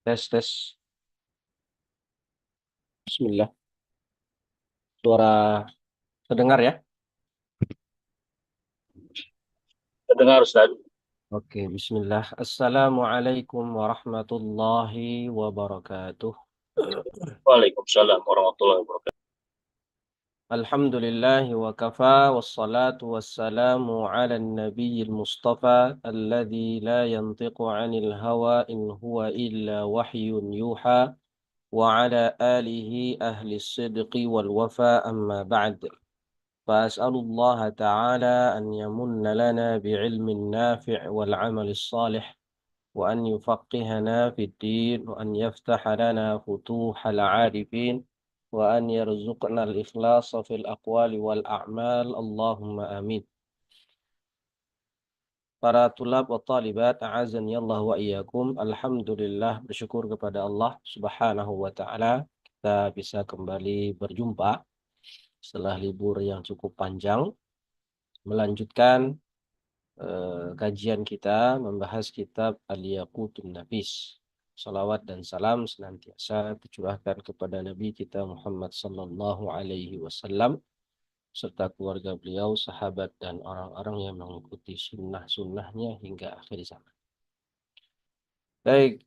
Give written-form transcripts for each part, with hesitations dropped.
Tes, tes. Bismillah. Suara terdengar ya? Terdengar Ustaz. Oke, bismillah. Assalamualaikum warahmatullahi wabarakatuh. Waalaikumsalam warahmatullahi wabarakatuh. Alhamdulillah wa kafa wassalatu wassalamu ala nabiyil mustafa alladhi la yantiqu anil hawa in huwa illa wahyun yuha wa ala alihi ahli sidqi wal wafa amma ba'd. فأسأل الله تعالى أن يمن لنا بعلم نافع والعمل الصالح وأن يفقهنا في الدين وأن يفتح لنا فتوح العارفين وأن يرزقنا الإخلاص في الأقوال والأعمال اللهم آمين. Para tulab wa talibat, a'azani Allah wa iyyakum. Alhamdulillah, bersyukur kepada Allah Subhanahu wa taala kita bisa kembali berjumpa setelah libur yang cukup panjang, melanjutkan kajian kita membahas kitab Al-Yaqutun Nafis. Salawat dan salam senantiasa tercurahkan kepada Nabi kita Muhammad sallallahu alaihi wasallam serta keluarga beliau, sahabat dan orang-orang yang mengikuti sunnah-sunnahnya hingga akhir zaman. Baik,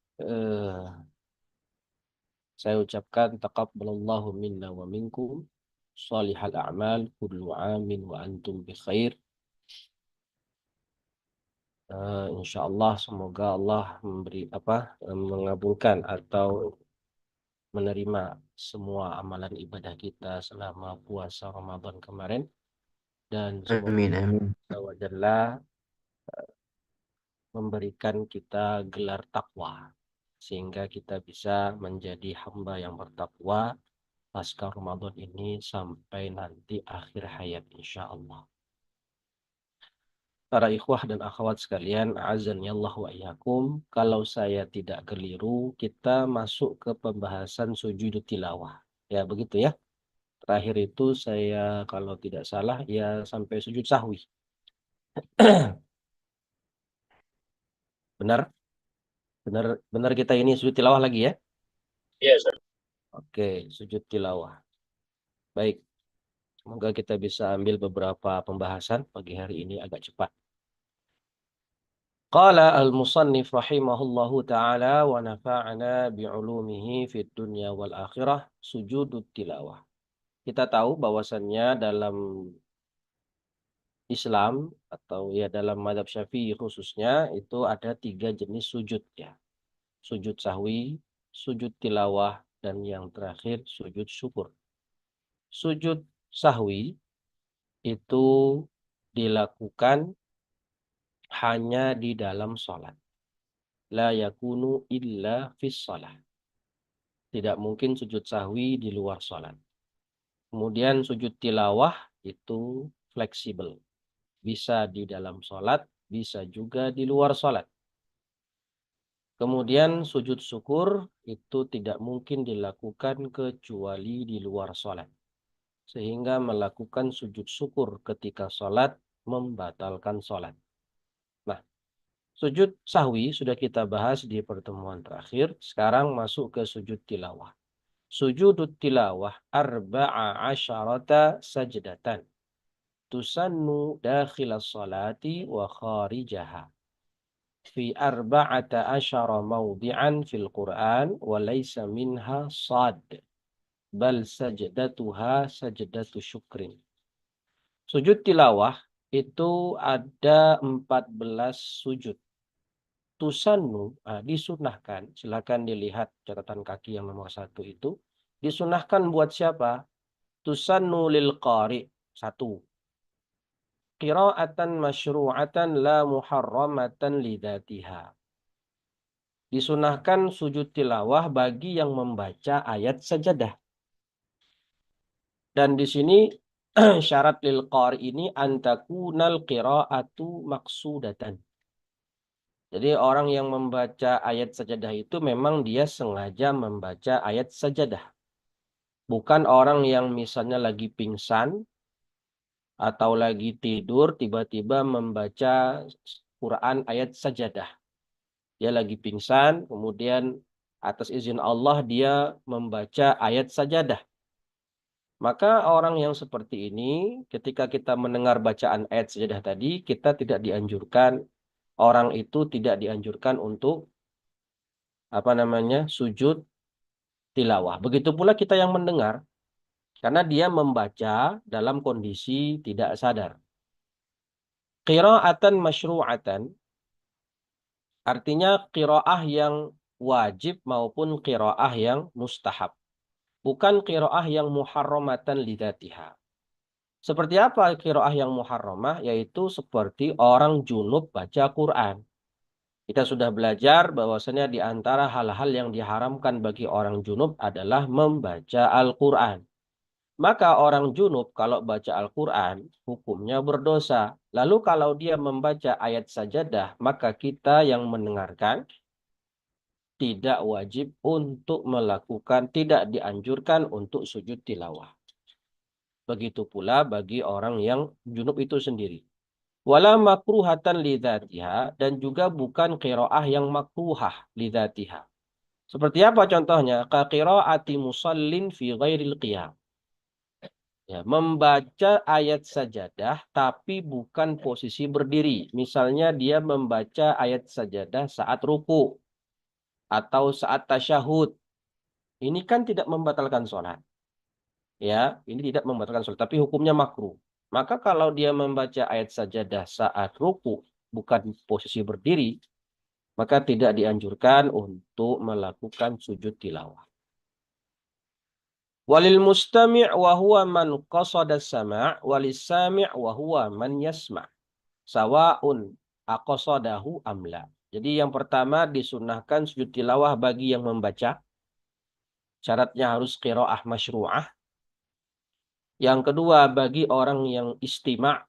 saya ucapkan taqabbalallahu minna wa minkum salihal a'mal kullu amin wa antum bi khair. Insya Allah semoga Allah mengabulkan atau menerima semua amalan ibadah kita selama puasa Ramadan kemarin dan semoga Amin, amin. Allah Azza wa Jalla memberikan kita gelar takwa sehingga kita bisa menjadi hamba yang bertakwa pasca Ramadan ini sampai nanti akhir hayat insya Allah. Para ikhwah dan akhwat sekalian, azan Allah wa iyyakum. Kalau saya tidak keliru, kita masuk ke pembahasan sujud tilawah. Ya, begitu ya. Terakhir itu saya kalau tidak salah ya sampai sujud sahwi. Benar? Benar benar kita ini sujud tilawah lagi ya? Iya, Ustaz. Oke, sujud tilawah. Baik, semoga kita bisa ambil beberapa pembahasan pagi hari ini agak cepat. Qala al-musannif rahimahullahu ta'ala wa nafa'ana bi'ulumihi fid dunya wal akhirah sujudut tilawah. Kita tahu bahwasannya dalam Islam atau ya dalam mazhab Syafi'i khususnya itu ada 3 jenis sujud ya. Sujud sahwi, sujud tilawah, dan yang terakhir sujud syukur. Sujud sahwi itu dilakukan hanya di dalam sholat. La yakunu illa fis sholat. Tidak mungkin sujud sahwi di luar sholat. Kemudian sujud tilawah itu fleksibel. Bisa di dalam sholat, bisa juga di luar sholat. Kemudian sujud syukur itu tidak mungkin dilakukan kecuali di luar sholat. Sehingga melakukan sujud syukur ketika sholat membatalkan sholat. Nah, sujud sahwi sudah kita bahas di pertemuan terakhir. Sekarang masuk ke sujud tilawah. Sujud tilawah arba'a asyarata sajdatan. Tusannu dakhilas salati wa kharijaha. Fi arba'ata asyara mawdi'an fil Qur'an wa laysa minha sad. Bal sajdatuha sajdatu syukrin. Sujud tilawah itu ada 14 sujud. Tusannu, disunahkan. Silakan dilihat catatan kaki yang nomor 1 itu. Disunahkan buat siapa? Tusannu lil qari. 1. Qira'atan masyru'atan la muharramatan lidatiha. Disunahkan sujud tilawah bagi yang membaca ayat sajadah. Dan di sini syarat lil qari ini antakunal qira'atu maksudatan. Jadi orang yang membaca ayat sajadah itu memang dia sengaja membaca ayat sajadah. Bukan orang yang misalnya lagi pingsan atau lagi tidur tiba-tiba membaca Quran ayat sajadah. Dia lagi pingsan kemudian atas izin Allah dia membaca ayat sajadah. Maka orang yang seperti ini, ketika kita mendengar bacaan ayat sajadah tadi, kita tidak dianjurkan, orang itu tidak dianjurkan untuk sujud tilawah. Begitu pula kita yang mendengar, karena dia membaca dalam kondisi tidak sadar. Qira'atan masyru'atan, artinya qira'ah yang wajib maupun qira'ah yang mustahab. Bukan qira'ah yang muharramatan lidzatiha. Seperti apa qira'ah yang muharramah? Yaitu seperti orang junub baca Quran. Kita sudah belajar bahwasanya di antara hal-hal yang diharamkan bagi orang junub adalah membaca Al-Quran. Maka orang junub kalau baca Al-Quran, hukumnya berdosa. Lalu kalau dia membaca ayat sajadah, maka kita yang mendengarkan tidak wajib untuk melakukan, tidak dianjurkan untuk sujud tilawah. Begitu pula bagi orang yang junub itu sendiri. Wala makruhatan lidzatiha, dan juga bukan qiraah yang makruhah lidzatiha. Seperti apa contohnya? Ka qiraati musallin fi ghairil qiyam. Ya, membaca ayat sajadah tapi bukan posisi berdiri. Misalnya dia membaca ayat sajadah saat ruku atau saat tasyahud. Ini kan tidak membatalkan sholat. Ya, ini tidak membatalkan sholat, tapi hukumnya makruh. Maka kalau dia membaca ayat sajadah saat ruku, bukan posisi berdiri, maka tidak dianjurkan untuk melakukan sujud tilawah. Walil mustami' wa huwa man qasada sama' walis sami' wa huwa man yasma' sawa'un aqasadahu amla. Jadi yang pertama disunahkan sujud tilawah bagi yang membaca. Syaratnya harus qiraah masyru'ah. Yang kedua bagi orang yang istima'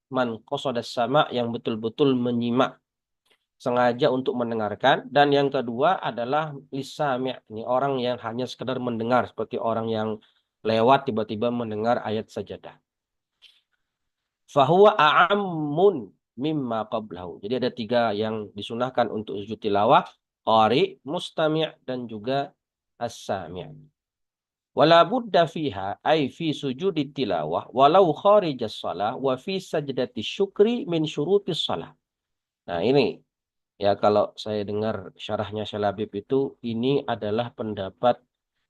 man qasada sama' yang betul-betul menyimak sengaja untuk mendengarkan. Dan yang kedua adalah lisami', ini orang yang hanya sekedar mendengar seperti orang yang lewat tiba-tiba mendengar ayat sajadah. Fahuwa a'ammun mimma qablahu. Jadi ada 3 yang disunahkan untuk sujud tilawah, qari, mustami' dan juga as-sami'. Wala budda fiha ay fi sujudi tilawah walau kharijas shalah wa fi sajdati syukri min syurutis shalah. Nah, ini ya, kalau saya dengar syarahnya Syalabib itu, ini adalah pendapat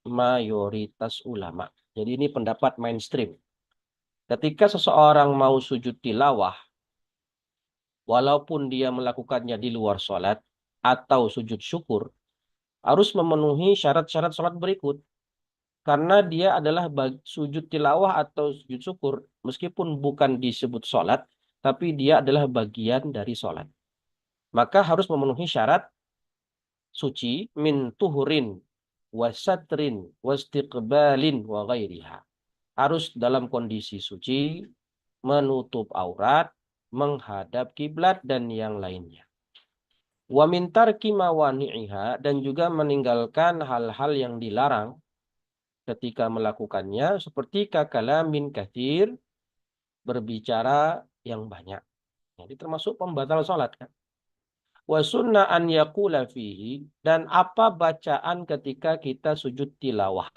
mayoritas ulama. Jadi ini pendapat mainstream. Ketika seseorang mau sujud tilawah, walaupun dia melakukannya di luar sholat atau sujud syukur, harus memenuhi syarat-syarat sholat berikut. Karena dia adalah sujud tilawah atau sujud syukur, meskipun bukan disebut sholat, tapi dia adalah bagian dari sholat. Maka harus memenuhi syarat suci min tuhurin wasatrin wastiqbalin wa ghairiha. Harus dalam kondisi suci, menutup aurat, menghadap kiblat dan yang lainnya. Wa min tarki mawani'iha, dan juga meninggalkan hal-hal yang dilarang ketika melakukannya, seperti kakalamin kathir, berbicara yang banyak. Jadi termasuk pembatal sholat kan. Wa sunnah an yaqula fihi, dan apa bacaan ketika kita sujud tilawah.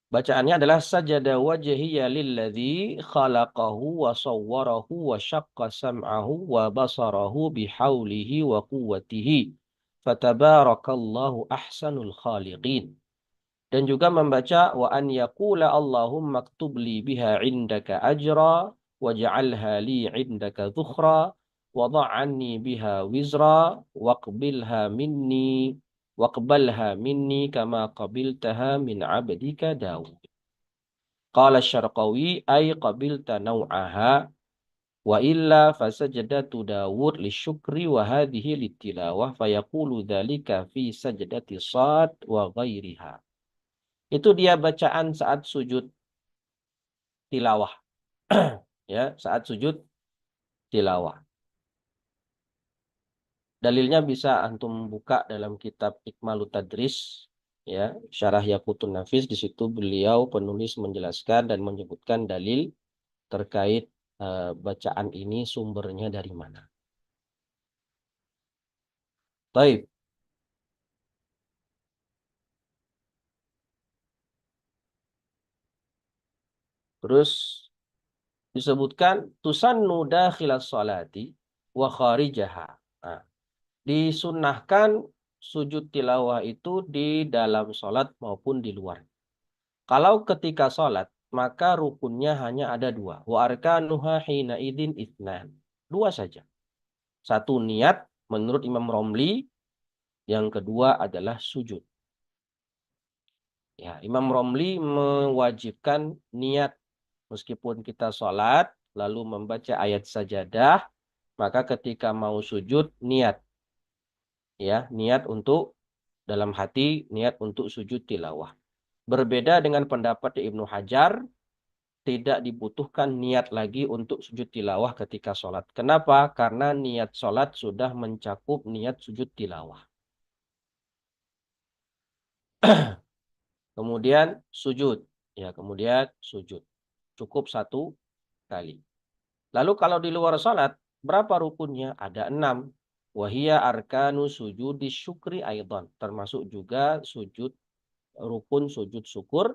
Bacaannya adalah sajada wajhiya lilladzi khalaqahu wa sawwarahu wa syaqqa sam'ahu wa basarahu bihaulihi wa quwwatihi. Fatabarakallahu ahsanul khaliqin. Dan juga membaca wa an yaqula Allahumma aktub li biha indaka ajra waj'alha li indaka dhukhra wada'anni biha wizra waqbilha minni kama qabiltaha min 'abdika Daud. Qala Asy-Syarqawi ay qabilta naw'aha wa illa fasajdatu Daud lisyukri wa hadhihi litilawah fayaqulu dzalika fi sajdati Shad wa ghairiha. Itu dia bacaan saat sujud tilawah. Ya, saat sujud tilawah. Dalilnya bisa antum buka dalam kitab Ikmalut Tadris, ya, Syarah Yaqutun Nafis. Di situ beliau penulis menjelaskan dan menyebutkan dalil terkait bacaan ini sumbernya dari mana. Baik. Terus disebutkan tusannu dakhilas sholati wa kharijaha. Nah, disunnahkan sujud tilawah itu di dalam sholat maupun di luar. Kalau ketika sholat, maka rukunnya hanya ada dua. Wa arkanuha hina idin itsnan. Dua saja. Satu niat menurut Imam Romli, yang kedua adalah sujud. Ya, Imam Romli mewajibkan niat meskipun kita sholat lalu membaca ayat sajadah, maka ketika mau sujud niat, ya niat untuk dalam hati, niat untuk sujud tilawah. Berbeda dengan pendapat Ibnu Hajar, tidak dibutuhkan niat lagi untuk sujud tilawah ketika sholat. Kenapa? Karena niat sholat sudah mencakup niat sujud tilawah. Kemudian sujud. Ya, kemudian sujud. Cukup satu kali. Lalu kalau di luar sholat, berapa rukunnya? Ada 6. Wahia arkanu sujudi syukri aidan. Termasuk juga sujud rukun sujud syukur.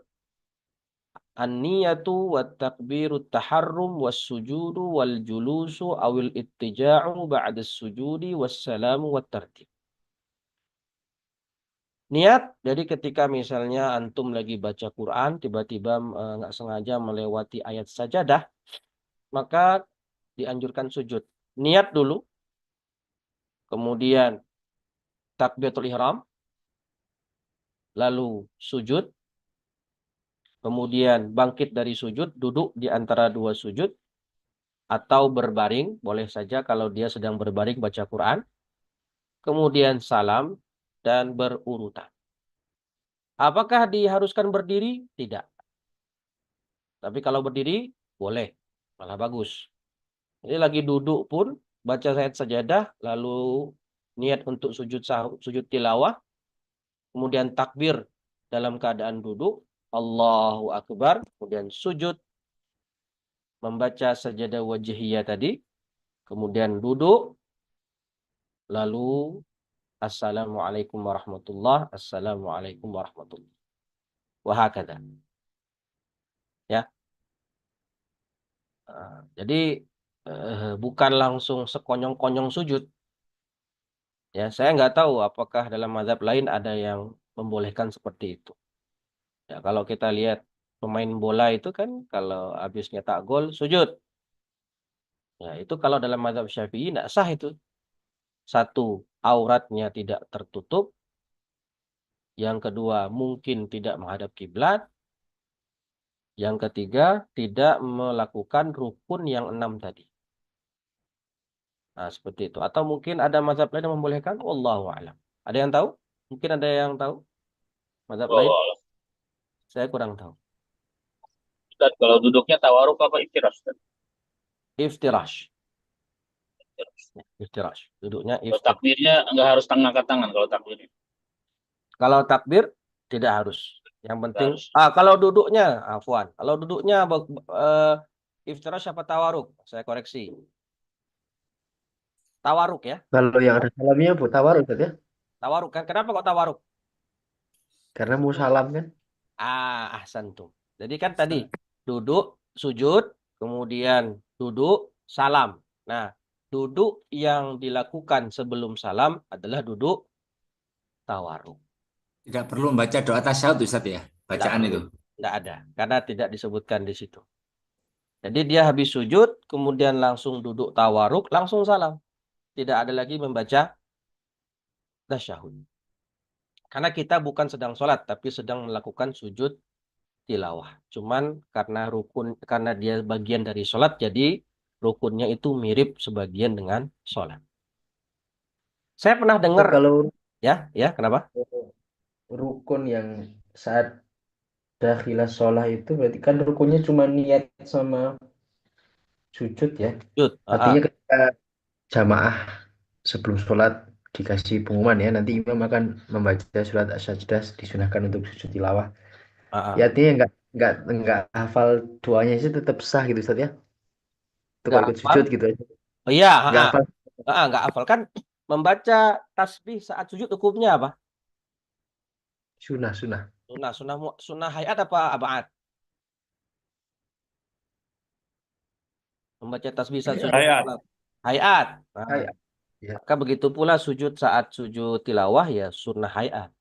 An-niyatu wat takbiru taharrum was sujudu wal julusu awil ittija'u ba'da sujudi wassalamu wat tartib. Niat, jadi ketika misalnya antum lagi baca Quran, tiba-tiba nggak sengaja melewati ayat sajadah, maka dianjurkan sujud. Niat dulu, kemudian takbiratul ihram, lalu sujud, kemudian bangkit dari sujud, duduk di antara dua sujud, atau berbaring, boleh saja kalau dia sedang berbaring baca Quran, kemudian salam, dan berurutan. Apakah diharuskan berdiri? Tidak. Tapi kalau berdiri, boleh. Malah bagus. Jadi lagi duduk pun, baca ayat sajadah, lalu niat untuk sujud tilawah, kemudian takbir dalam keadaan duduk, Allahu Akbar, kemudian sujud, membaca sajadah wajhiyah tadi, kemudian duduk, lalu Assalamualaikum warahmatullahi wabarakatuh. Assalamualaikum warahmatullahi wabarakatuh. Wahakadha. Ya. Jadi bukan langsung sekonyong-konyong sujud. Ya, saya nggak tahu apakah dalam mazhab lain ada yang membolehkan seperti itu. Ya, kalau kita lihat pemain bola itu kan kalau habis nyetak gol sujud. Ya, itu kalau dalam mazhab Syafi'i tidak sah itu. Satu, auratnya tidak tertutup. Yang kedua, mungkin tidak menghadap kiblat. Yang ketiga, tidak melakukan rukun yang 6 tadi. Nah, seperti itu. Atau mungkin ada mazhab lain yang membolehkan. Wallahu a'lam. Ada yang tahu? Mungkin ada yang tahu mazhab lain? Oh, Saya kurang tahu. Ustaz, kalau duduknya tawaruk apa iftirash? Ustaz? Iftirash. Iftirash. Duduknya Kalau iftirash. takbirnya nggak harus angkat tangan kalau takbirnya. Kalau takbir tidak harus. Yang penting Harus. kalau duduknya afwan. Kalau duduknya iftirash apa tawaruk? Saya koreksi. Tawaruk ya. Kalau yang ada salamnya bu tawar Ustaz ya. Tawaruk kan. Kenapa kok tawaruk? Karena mau salam kan. Ahsantum. Jadi kan tadi duduk, sujud, kemudian duduk, salam. Nah, duduk yang dilakukan sebelum salam adalah duduk tawaruk. Tidak perlu membaca doa tasyahud Ustaz ya, bacaan itu. Tidak ada, karena tidak disebutkan di situ. Jadi dia habis sujud, kemudian langsung duduk tawaruk, langsung salam. Tidak ada lagi membaca tasyahud. Karena kita bukan sedang sholat, tapi sedang melakukan sujud tilawah. Cuman karena dia bagian dari sholat, jadi rukunnya itu mirip sebagian dengan sholat. Saya pernah dengar, Kalau ya, kenapa? rukun yang saat dakhilah sholah itu berarti kan rukunnya cuma niat sama sujud ya. Sujud. Artinya ketika jamaah sebelum sholat dikasih pengumuman ya, nanti imam akan membaca surat as-sajdah disunahkan untuk sujud tilawah. Ya artinya nggak hafal doanya sih tetap sah gitu Ustaz ya. Itu Nggak kalau ikut hafal. sujud gitu aja. Oh iya, Nggak hafal. nggak hafal kan? Membaca tasbih saat sujud hukumnya apa? Sunnah. Sunnah hayat apa abad? Membaca tasbih saat sujud Hayat. salat. Hayat. Nah, Hayat. Ya. maka begitu pula sujud saat sujud tilawah ya sunnah hayat.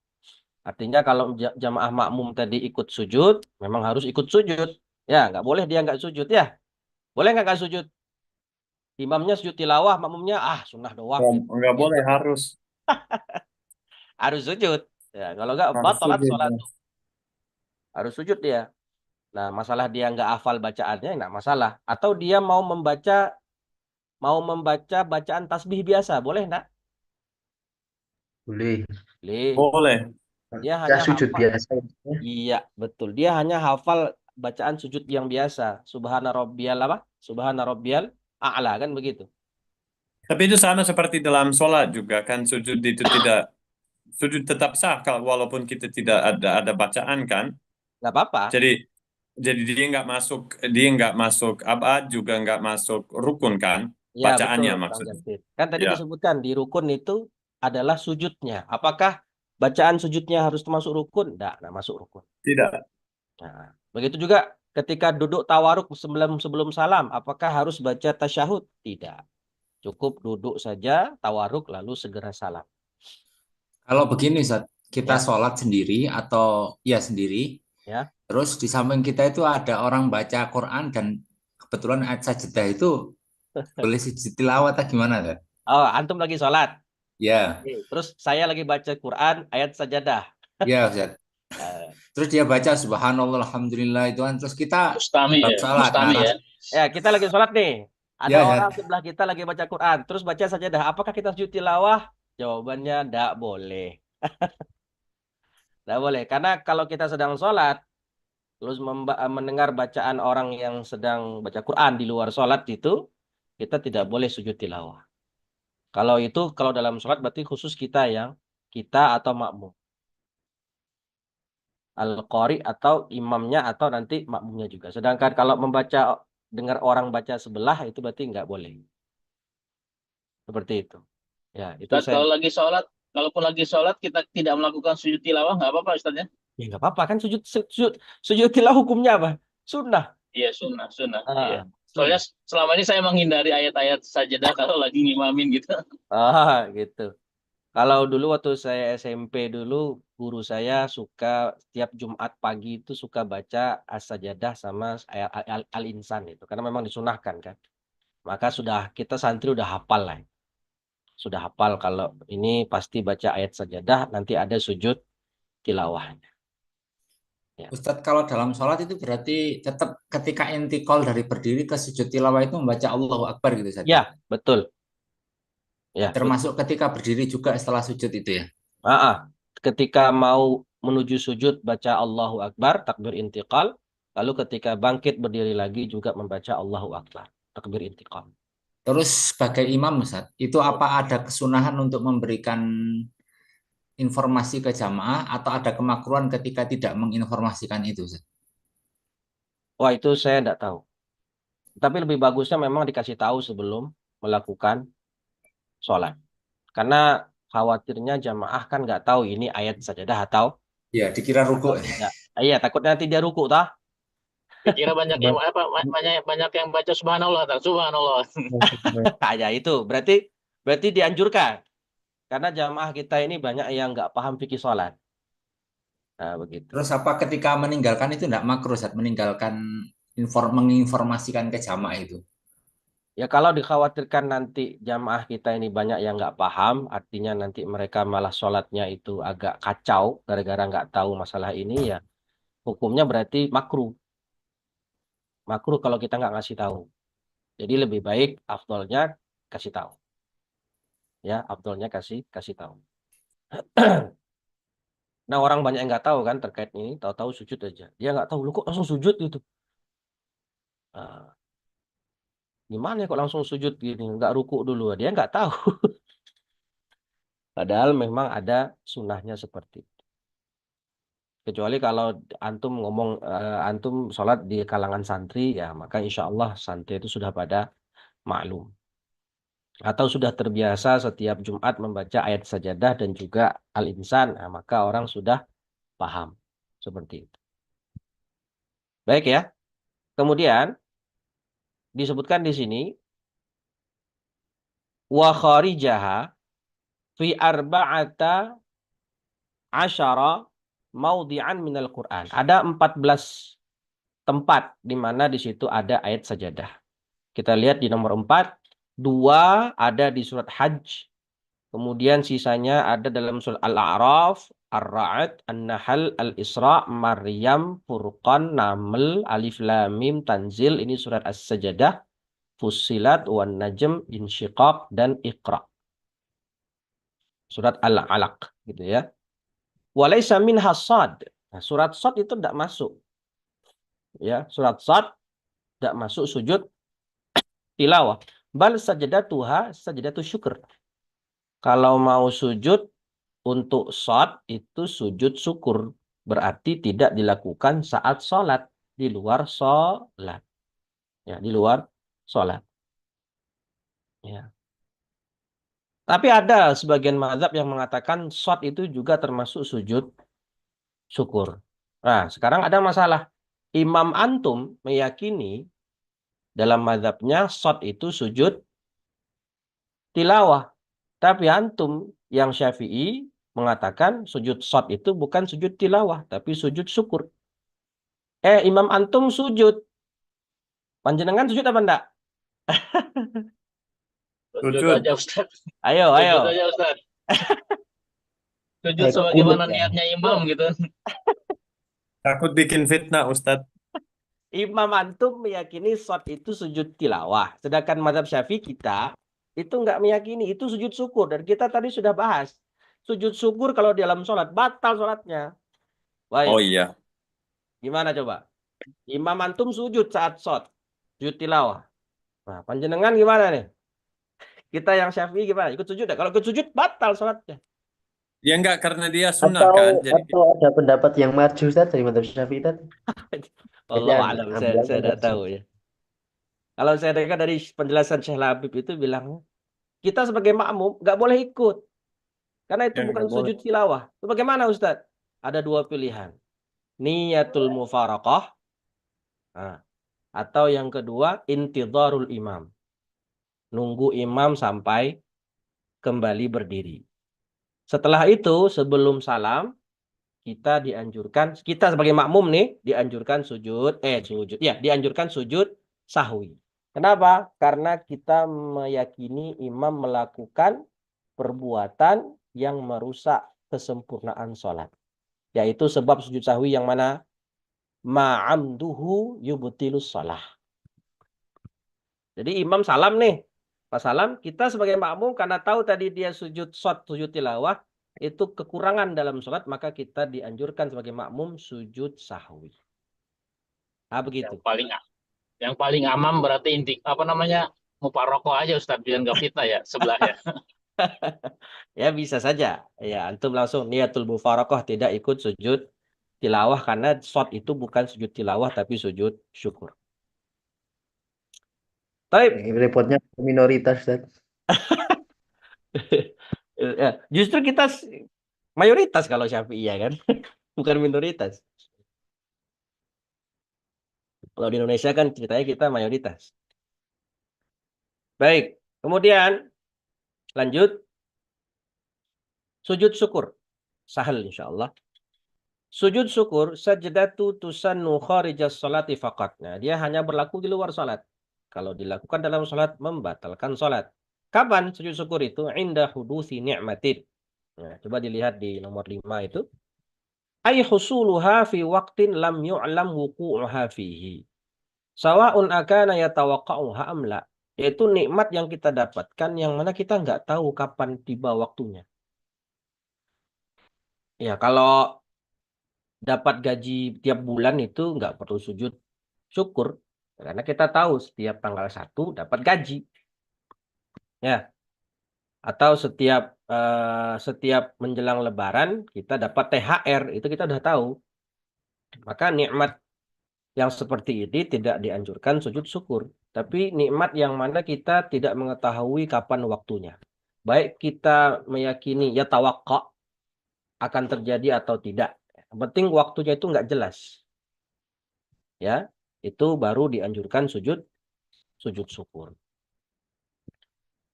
Artinya kalau jamaah makmum tadi ikut sujud, memang harus ikut sujud. Ya, nggak boleh dia nggak sujud ya. Boleh nggak sujud? Imamnya sujud tilawah, makmumnya sunnah doang. Nggak boleh, harus Harus sujud. Ya, kalau nggak batalat sujud. sholat. Harus sujud dia. Nah, masalah dia nggak hafal bacaannya, nggak masalah. Atau dia mau membaca bacaan tasbih biasa, boleh nggak? Boleh. Boleh. Boleh. Dia Ya hanya sujud hafal. biasa. Iya, betul. Dia hanya hafal bacaan sujud yang biasa. Subhana rabbiyal apa? Subhana rabbiyal a'la, kan begitu. Tapi itu sama seperti dalam sholat juga kan, sujud itu tidak, sujud tetap sah kalau walaupun kita tidak ada bacaan kan. Nggak apa-apa. Jadi dia nggak masuk abad juga nggak masuk rukun kan, Ya, betul, bacaannya Bang maksudnya. Japrit. Kan tadi Ya, disebutkan di rukun itu adalah sujudnya. Apakah bacaan sujudnya harus termasuk rukun? Nggak masuk rukun. tidak. Nah, begitu juga ketika duduk tawaruk sebelum salam, apakah harus baca tasyahud? Tidak. Cukup duduk saja, tawaruk, lalu segera salam. Kalau begini, Ustaz, kita Ya. sholat sendiri atau ya sendiri, Ya. terus di samping kita itu ada orang baca Quran dan kebetulan ayat sajadah itu boleh sujud tilawah atau gimana, Ustaz? Oh, antum lagi sholat. Ya, Terus saya lagi baca Quran ayat sajadah. ya, Ustaz. Terus dia baca subhanallah alhamdulillah itu kan, terus kita Mustami dalam ya, sholat. mustami ya. Ya, kita lagi sholat nih. Ada Ya, orang Ustaz. sebelah kita lagi baca Quran, terus baca sajadah. Apakah kita sujud tilawah? Jawabannya tidak boleh. Tidak boleh. Karena kalau kita sedang sholat, terus mendengar bacaan orang yang sedang baca Quran di luar sholat itu, kita tidak boleh sujud tilawah. Kalau dalam sholat berarti khusus kita atau makmum. Al-Qari atau imamnya atau nanti makmumnya juga. Sedangkan kalau dengar orang baca sebelah itu berarti nggak boleh. Seperti itu. Ya, itu Ustaz, saya. kalaupun lagi sholat kita tidak melakukan sujud tilawah nggak apa-apa Ustaz ya? Ya nggak apa-apa kan sujud tilawah hukumnya apa? Sunnah. Iya, sunnah. Iya. Sunnah. Soalnya selama ini saya menghindari ayat-ayat sajadah kalau lagi ngimamin gitu. Gitu. Kalau dulu waktu saya SMP dulu, guru saya suka setiap Jumat pagi itu suka baca As-Sajadah sama Al-Insan itu. Karena memang disunahkan kan. Maka kita santri udah hafal lah. Sudah hafal kalau ini pasti baca ayat sajadah, nanti ada sujud tilawahnya. Ya. Ustadz, kalau dalam sholat itu berarti tetap ketika intikal dari berdiri ke sujud tilawah itu membaca Allahu Akbar gitu saja. Ya, betul. Ya, Termasuk ketika berdiri juga setelah sujud itu ya. Ketika mau menuju sujud baca Allahu Akbar, takbir intiqal, lalu ketika bangkit berdiri lagi juga membaca Allahu Akbar, takbir intiqal. Terus sebagai imam Ustaz, itu apa ada kesunahan untuk memberikan informasi ke jamaah atau ada kemakruhan ketika tidak menginformasikan itu Ustaz? Wah, itu saya tidak tahu. Tapi lebih bagusnya memang dikasih tahu sebelum melakukan sholat. Karena khawatirnya jamaah kan nggak tahu ini ayat sajadah atau Ya, dikira ruku. tidak. Iya, takutnya nanti dia ruku tah. Dikira banyak yang baca subhanallah, subhanallah. Ya itu berarti dianjurkan. Karena jamaah kita ini banyak yang nggak paham fikih sholat. Nah, begitu. Terus apa ketika meninggalkan itu tidak makruh Ustaz, meninggalkan menginformasikan ke jamaah itu? Ya kalau dikhawatirkan nanti jamaah kita ini banyak yang nggak paham, artinya nanti mereka malah sholatnya itu agak kacau gara-gara nggak tahu masalah ini ya, hukumnya berarti makruh. Makruh kalau kita nggak ngasih tahu. Jadi lebih baik afdolnya kasih tahu. Ya, afdolnya kasih tahu. Nah orang banyak yang nggak tahu kan terkait ini, tahu-tahu sujud aja. Dia nggak tahu, lu kok langsung sujud gitu. Nah, gimana ya kok langsung sujud gini, nggak ruku dulu. Dia nggak tahu. Padahal memang ada sunnahnya seperti itu. Kecuali kalau antum sholat di kalangan santri, ya maka insya Allah santri itu sudah pada maklum. Atau sudah terbiasa setiap Jumat membaca ayat sajadah dan juga Al-Insan, nah, maka orang sudah paham. Seperti itu. Baik ya. Kemudian, disebutkan di sini wa kharijaha fi arba'ata asyara maudhi'an minal Qur'an. Ada 14 tempat di mana di situ ada ayat sajadah. Kita lihat di nomor 4, 2 ada di surat Hajj, kemudian sisanya ada dalam surat Al-A'raf, Ar-Ra'd, An-Nahl, Al-Isra, Maryam, Furqan, Naml, Alif Lam Mim, Tanzil, ini surat As-Sajadah, Fussilat, Wan Najm, Insyiqaq, dan Iqra. Surat Al-Alaq gitu ya. Walaysa minha Shad. Nah, surat Shad itu tidak masuk. Ya, surat Shad tidak masuk sujud tilawah. Bal sajadatuha sajadatu syukur. Kalau mau sujud untuk shad itu sujud syukur. Berarti tidak dilakukan saat sholat. Di luar sholat. Ya, di luar sholat. Ya. Tapi ada sebagian mazhab yang mengatakan shad itu juga termasuk sujud syukur. Nah, sekarang ada masalah. Imam antum meyakini dalam mazhabnya shad itu sujud tilawah. Tapi antum yang Syafi'i mengatakan sujud shad itu bukan sujud tilawah, tapi sujud syukur. Imam antum sujud. Panjenengan sujud apa enggak? Sujud Sujud. aja Ustaz. Ayo, Sujud ayo. aja Ustaz. Sujud sebagaimana niatnya imam gitu. Takut bikin fitnah, Ustadz. Imam antum meyakini shad itu sujud tilawah. Sedangkan mazhab Syafi'i kita itu enggak meyakini, itu sujud syukur. Dan kita tadi sudah bahas. Sujud syukur kalau di dalam sholat, batal sholatnya. Baik. Oh iya. Gimana coba? Imam antum sujud saat shad. Sujud tilawah. Nah, panjenengan gimana nih? Kita yang Syafi'i gimana? Ikut sujud? Kalau ikut sujud, batal sholatnya. Ya enggak, karena dia sunnah kan. Jadi Atau ada pendapat yang maju Ustaz dari mazhab Syafi'i tadi? Allah Kayaknya alam, ambil saya tidak tahu ya. Kalau saya dengar dari penjelasan Syekh Labib itu bilang, kita sebagai makmum nggak boleh ikut. Karena itu Ya, bukan nggak boleh. sujud tilawah. Itu bagaimana Ustadz? Ada 2 pilihan. Niyatul mufaraqah. Nah, atau yang kedua, intidharul imam. Nunggu imam sampai kembali berdiri. Setelah itu, sebelum salam, kita dianjurkan, kita sebagai makmum nih, dianjurkan dianjurkan sujud sahwi. Kenapa? Karena kita meyakini imam melakukan perbuatan yang merusak kesempurnaan sholat. Yaitu sebab sujud sahwi yang mana? Ma'amduhu yubtilus sholah. Jadi imam salam nih. Pas salam, kita sebagai makmum karena tahu tadi dia sujud tilawah, itu kekurangan dalam sholat, maka kita dianjurkan sebagai makmum sujud sahwi. Nah, begitu. Yang paling aman berarti muparoko aja Ustaz, biar nggak fitnah ya sebelahnya. Ya bisa saja. Ya, antum langsung niatul mufaraqah, tidak ikut sujud tilawah karena shad itu bukan sujud tilawah tapi sujud syukur. Baik. Repotnya minoritas Ustaz. Ya, justru kita mayoritas kalau Syafi'i ya kan, bukan minoritas. Kalau di Indonesia kan ceritanya kita mayoritas. Baik, kemudian lanjut sujud syukur. Sahal insyaallah. Sujud syukur sajdatu tusannu kharijas sholati faqat. Nah, dia hanya berlaku di luar salat. Kalau dilakukan dalam salat membatalkan salat. Kapan sujud syukur itu? Inda hudusi ni'matin. Nah, coba dilihat di nomor 5 itu. Ay husuluha fi waqtin lam yu'lam wuqu'uha fihi. Sawa'un akana yatawaqqa'uha am la. Yaitu nikmat yang kita dapatkan yang mana kita nggak tahu kapan tiba waktunya. Ya, kalau dapat gaji tiap bulan itu nggak perlu sujud syukur. Karena kita tahu setiap tanggal 1 dapat gaji. Ya. Atau setiap menjelang lebaran kita dapat THR, itu kita udah tahu. Maka nikmat yang seperti ini tidak dianjurkan sujud syukur. Tapi nikmat yang mana kita tidak mengetahui kapan waktunya. Baik kita meyakini ya tawakka akan terjadi atau tidak. Yang penting waktunya itu nggak jelas. Ya, itu baru dianjurkan sujud sujud syukur.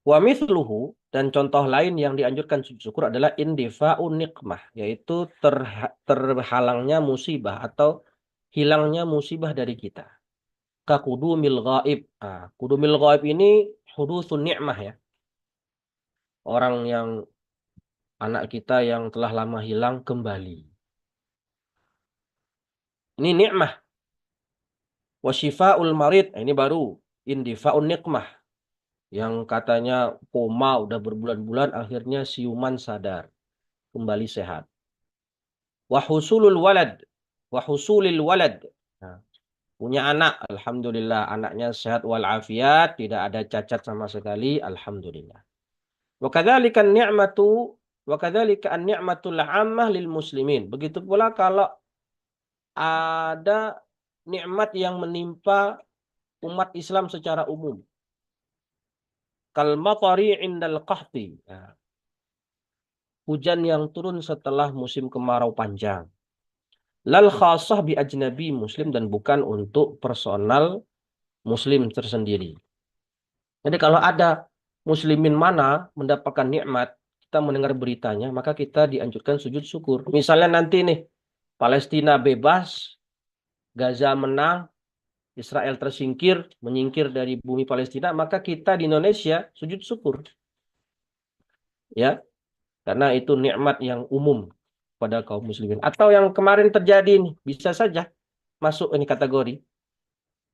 Wa mithluhu, dan contoh lain yang dianjurkan sujud syukur adalah indifa'un niqmah, yaitu terhalangnya musibah atau hilangnya musibah dari kita. Ka qudumil ghaib. Nah, qudumil ghaib ini hudutsun ni'mah ya. Orang yang anak kita yang telah lama hilang kembali. Ini nikmah. Wa syifa'ul marid, ini baru indifa'un niqmah. Yang katanya koma udah berbulan-bulan akhirnya siuman sadar, kembali sehat. Wa husulul walad, wa husulil walad. Nah, punya anak, alhamdulillah anaknya sehat walafiat, tidak ada cacat sama sekali, alhamdulillah. Wa kadzalika an-ni'matu wa kadzalika an-ni'matul 'ammah lil muslimin. Begitu pula kalau ada nikmat yang menimpa umat Islam secara umum. Kal matari indal qahti. Nah, hujan yang turun setelah musim kemarau panjang. Lal khasah bi ajnabi muslim, dan bukan untuk personal muslim tersendiri. Jadi kalau ada muslimin mana mendapatkan nikmat, kita mendengar beritanya, maka kita dianjurkan sujud syukur. Misalnya nanti nih, Palestina bebas, Gaza menang, Israel tersingkir, menyingkir dari bumi Palestina, maka kita di Indonesia sujud syukur. Ya, karena itu nikmat yang umum pada kaum muslimin. Atau yang kemarin terjadi nih, bisa saja masuk ini kategori.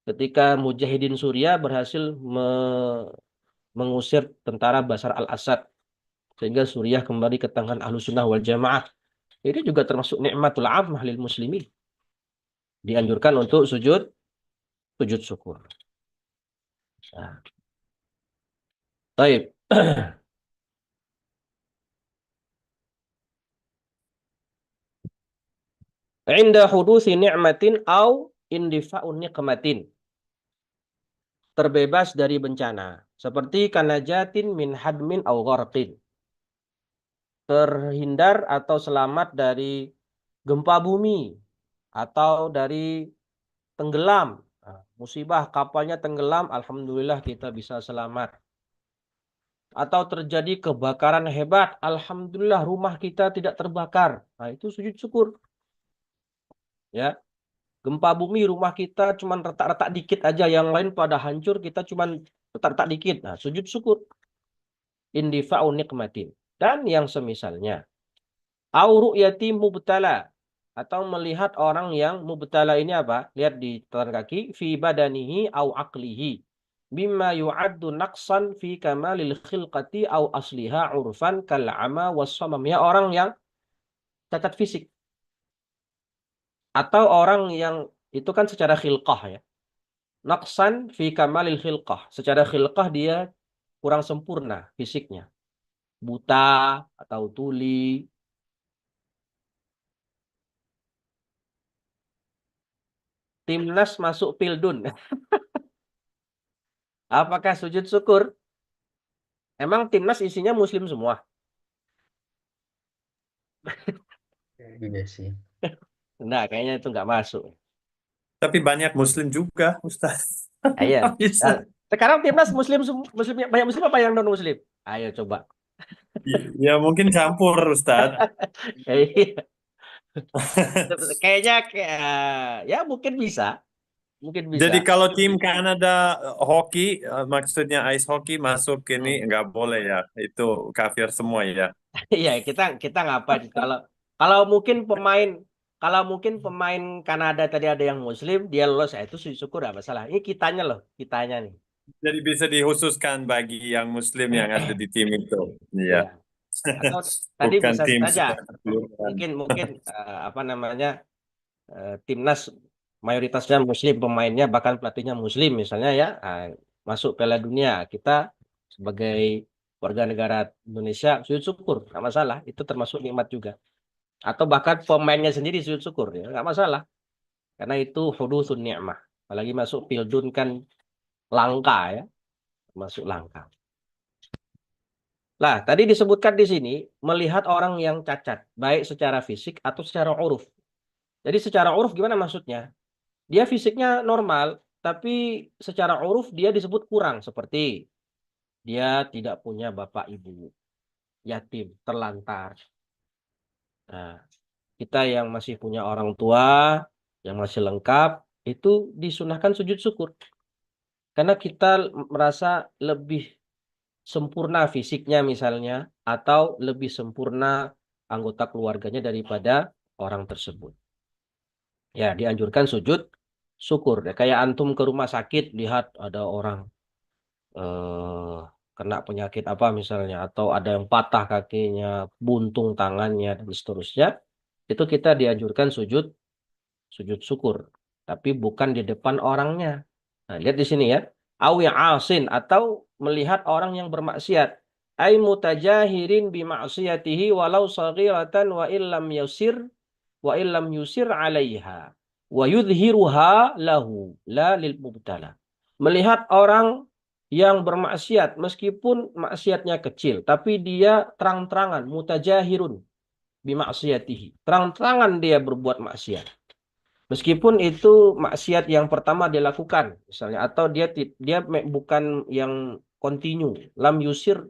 Ketika Mujahidin Suriah berhasil mengusir tentara Bashar al-Assad, sehingga Suriah kembali ke tangan Ahlussunnah wal Jamaah. Ini juga termasuk nikmatul 'ammah lil muslimin. Dianjurkan untuk sujud syukur. Nah. Baik. Inda hudusi ni'matin au indifa'un niqmatin. Terbebas dari bencana, seperti kanajatin min hadmin au gharqin. Terhindar atau selamat dari gempa bumi atau dari tenggelam. Nah, musibah kapalnya tenggelam, alhamdulillah kita bisa selamat. Atau terjadi kebakaran hebat, alhamdulillah rumah kita tidak terbakar. Nah, itu sujud syukur. Ya. Gempa bumi rumah kita cuma retak-retak dikit aja, yang lain pada hancur, kita cuma retak-retak dikit. Nah, sujud syukur. Indifa'u niqmatin. Dan yang semisalnya. Au ru'yati mubtala, atau melihat orang yang mubtala ini apa? Lihat di tangan kaki, fi badanihi au aqlihi bimma yu'addu naqsan fi kamalil khilqati au asliha urfan kal ama was samam. Ya, orang yang cacat fisik. Atau orang yang itu kan secara khilqah ya. Naqsan fi kamalil khilqah. Secara khilqah dia kurang sempurna fisiknya. Buta atau tuli. Timnas masuk Pildun. Apakah sujud syukur? Emang timnas isinya muslim semua? Iya sih. Nah, kayaknya itu nggak masuk. Tapi banyak muslim juga, Ustaz. Iya. Bisa. Sekarang timnas muslim banyak muslim apa yang non muslim? Ayo coba. Ya mungkin campur, Ustaz. Kayaknya ya mungkin bisa. Mungkin bisa. Jadi kalau tim Kanada hoki, maksudnya ice hockey masuk ini nggak boleh ya. Itu kafir semua ya. Iya, kita ngapain kalau mungkin pemain Kanada tadi ada yang muslim, dia lolos, itu syukur nggak masalah. Ini kitanya nih. Jadi bisa dikhususkan bagi yang muslim yang ada di tim itu. Iya. Atau tadi Bukan bisa tim saja keseluruhan. mungkin apa namanya, timnas mayoritasnya muslim pemainnya, bahkan pelatihnya muslim misalnya ya. Masuk Piala Dunia, kita sebagai warga negara Indonesia sujud syukur, nggak masalah, itu termasuk nikmat juga. Atau bahkan pemainnya sendiri sujud syukur, ya nggak masalah, karena itu hudutsun ni'mah. Apalagi masuk Pildun kan langka ya, masuk langka. Lah, tadi disebutkan di sini melihat orang yang cacat, baik secara fisik atau secara uruf. Jadi secara uruf gimana maksudnya? Dia fisiknya normal, tapi secara uruf dia disebut kurang, seperti dia tidak punya bapak ibu, yatim, terlantar. Nah, kita yang masih punya orang tua, yang masih lengkap, itu disunahkan sujud syukur. Karena kita merasa lebih sempurna fisiknya misalnya, atau lebih sempurna anggota keluarganya daripada orang tersebut. Ya, dianjurkan sujud syukur. Ya, kayak antum ke rumah sakit, lihat ada orang kena penyakit apa misalnya, atau ada yang patah kakinya, buntung tangannya, dan seterusnya. Itu kita dianjurkan sujud syukur, tapi bukan di depan orangnya. Nah, lihat di sini ya. Awi asin, atau melihat orang yang bermaksiat. Ai mutajahirin bi ma'siyatihi walau saghiratan wa illam yusir 'alaiha wa yudhiruha lahu la lil mubtala. Melihat orang yang bermaksiat meskipun maksiatnya kecil, tapi dia terang-terangan mutajahirun bi ma'siyatihi. Terang-terangan dia berbuat maksiat. Meskipun itu maksiat yang pertama dilakukan, misalnya, atau dia bukan yang kontinu, lam yusir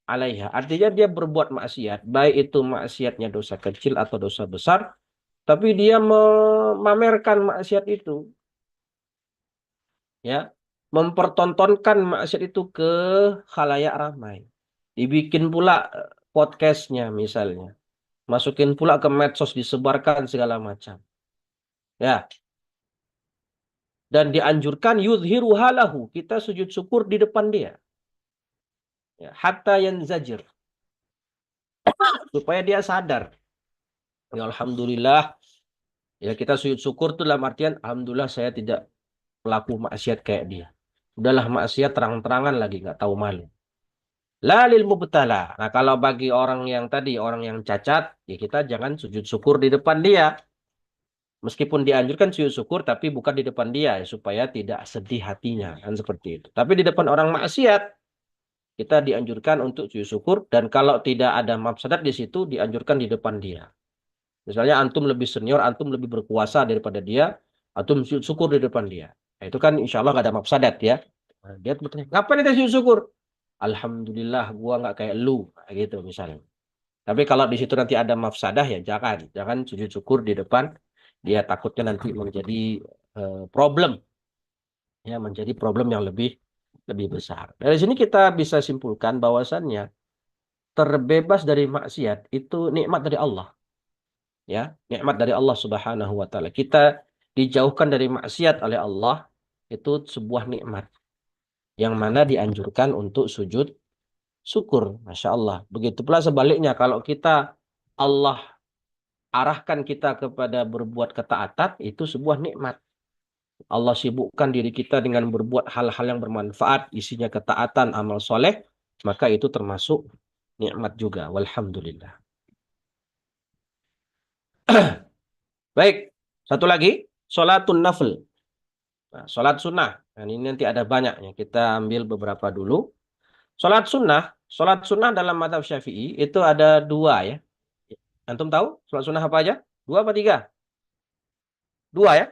alaiha. Artinya dia berbuat maksiat, baik itu maksiatnya dosa kecil atau dosa besar, tapi dia memamerkan maksiat itu, ya, mempertontonkan maksiat itu ke khalayak ramai. Dibikin pula podcastnya misalnya, masukin pula ke medsos, disebarkan segala macam. Ya. Dan dianjurkan yudhiru halahu, kita sujud syukur di depan dia. Ya, hatta yanzajir. Supaya dia sadar. Ya, alhamdulillah. Ya, kita sujud syukur itu dalam artian alhamdulillah saya tidak pelaku maksiat kayak dia. Udahlah maksiat terang-terangan lagi, nggak tahu malu. La lil mubtala. Nah, kalau bagi orang yang tadi, orang yang cacat, ya kita jangan sujud syukur di depan dia. Meskipun dianjurkan sujud syukur, tapi bukan di depan dia, ya, supaya tidak sedih hatinya, kan seperti itu. Tapi di depan orang maksiat, kita dianjurkan untuk sujud syukur, dan kalau tidak ada mafsadat di situ, dianjurkan di depan dia. Misalnya antum lebih senior, antum lebih berkuasa daripada dia, antum sujud syukur di depan dia. Nah, itu kan insya Allah nggak ada mafsadat ya. Nah, dia bertanya, ngapain kita sujud syukur? Alhamdulillah, gua nggak kayak lu, gitu misalnya. Tapi kalau di situ nanti ada mafsadah, ya jangan sujud syukur di depan dia, takutnya nanti menjadi problem, ya, menjadi problem yang lebih besar. Dari sini kita bisa simpulkan bahwasannya terbebas dari maksiat itu nikmat dari Allah, ya, nikmat dari Allah Subhanahu wa taala. Kita dijauhkan dari maksiat oleh Allah, itu sebuah nikmat yang mana dianjurkan untuk sujud syukur. Masya Allah. Begitu pula sebaliknya, kalau kita Allah arahkan kita kepada berbuat ketaatan, itu sebuah nikmat. Allah sibukkan diri kita dengan berbuat hal-hal yang bermanfaat, isinya ketaatan, amal soleh, maka itu termasuk nikmat juga. Walhamdulillah. Baik, satu lagi, sholatun nafl. Nah, sholat sunnah. Nah, ini nanti ada banyaknya. Kita ambil beberapa dulu. Sholat sunnah dalam mazhab Syafi'i itu ada dua, ya. Antum tahu sholat sunnah apa aja? Dua apa tiga? Dua, ya.